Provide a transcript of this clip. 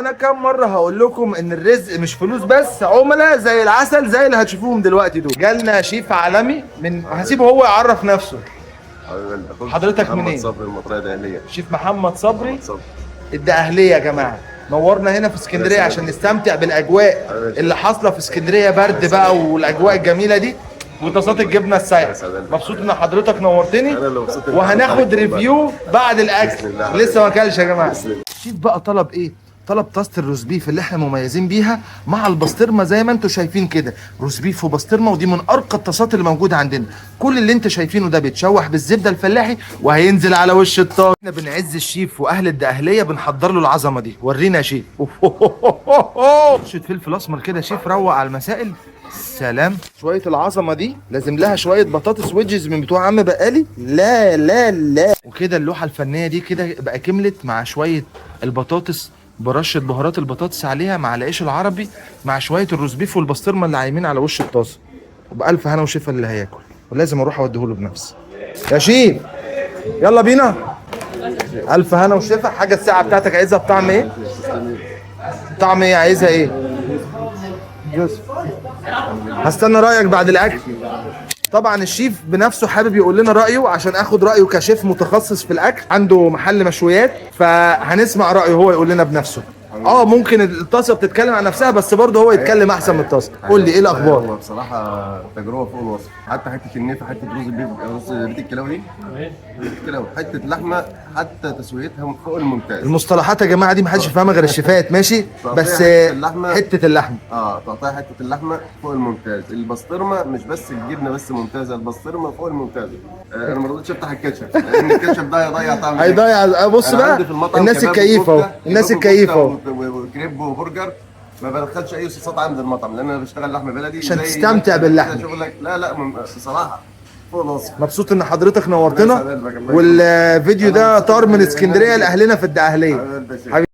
وانا كم مره هقول لكم ان الرزق مش فلوس بس، عملاء زي العسل زي اللي هتشوفوهم دلوقتي دول. جالنا شيف عالمي من هسيبه هو يعرف نفسه. حضرتك منين؟ محمد صبري، المطريه الدهليه. شيف محمد صبري محمد صبري. الدقهلية يا جماعه. نورنا هنا في اسكندريه عشان نستمتع بالاجواء اللي حاصله في اسكندريه، برد بقى والاجواء الجميله دي وطاسات الجبنه السايحه. مبسوط ان حضرتك نورتني، وهناخد ريفيو بعد الاكل. لسه ما اكلش يا جماعه. الشيف بقى طلب ايه؟ طلب طاسه الروز بيف اللي احنا مميزين بيها مع البسطرمه زي ما انتم شايفين كده، روز بيف وبسطرمه، ودي من ارقى الطاسات اللي موجوده عندنا. كل اللي انت شايفينه ده بيتشوح بالزبده الفلاحي وهينزل على وش الطاسه. احنا بنعز الشيف واهل الدقهليه، بنحضر له العظمه دي. ورينا يا شيف. شويه فلفل اسمر كده يا شيف، روق على المسائل. سلام. شويه العظمه دي لازم لها شويه بطاطس ويدجز من بتوع عم بقالي. لا لا لا. وكده اللوحه الفنيه دي كده بقى كملت مع شويه البطاطس برشه بهارات البطاطس عليها مع العيش العربي مع شويه الروز بيف والبسطرمه اللي عايمين على وش الطاسه. وبألف هنا وشفا اللي هياكل، ولازم اروح اوديهوله بنفسي. يا شيف يلا بينا. ألف هنا وشفا. حاجه الساعه بتاعتك عايزها بطعم ايه؟ طعم ايه عايزها ايه؟ هستنى رايك بعد الاكل. طبعا الشيف بنفسه حابب يقول لنا رايه عشان اخد رايه كشيف متخصص في الاكل، عنده محل مشويات، فهنسمع رايه هو يقول لنا بنفسه. ممكن الطاسه بتتكلم عن نفسها، بس برضه هو يتكلم احسن من الطاسه. قول لي ايه الاخبار؟ هو بصراحه تجربه فوق الوصف. حتى حته النيفه، حته رز البيف، رز بيت الكلاوي دي، الكلاوي، حته اللحمه، حتى تسويتها فوق الممتاز. المصطلحات يا جماعه دي محدش يفهمها غير الشيفات، ماشي؟ بس حته اللحمه تقطيع حته اللحمه فوق الممتاز. البسطرمه مش بس الجبنه بس ممتازه، البسطرمه فوق الممتازه. انا ما رضيتش افتح الكاتشب لان الكاتشب ده هيضيع طعم. هيضيع. بص بقى الناس الكيفه اهو، الناس الكيفه اهو، وكريب وبرجر. ما بدخلش اي صوصات عند المطعم لان انا بشتغل لحمه بلدي عشان تستمتع باللحمه. شغلك لا بصراحه فوق الوصف. مبسوط ان حضرتك نورتنا، والفيديو ده طار من اسكندريه لاهلنا في الدقهليه.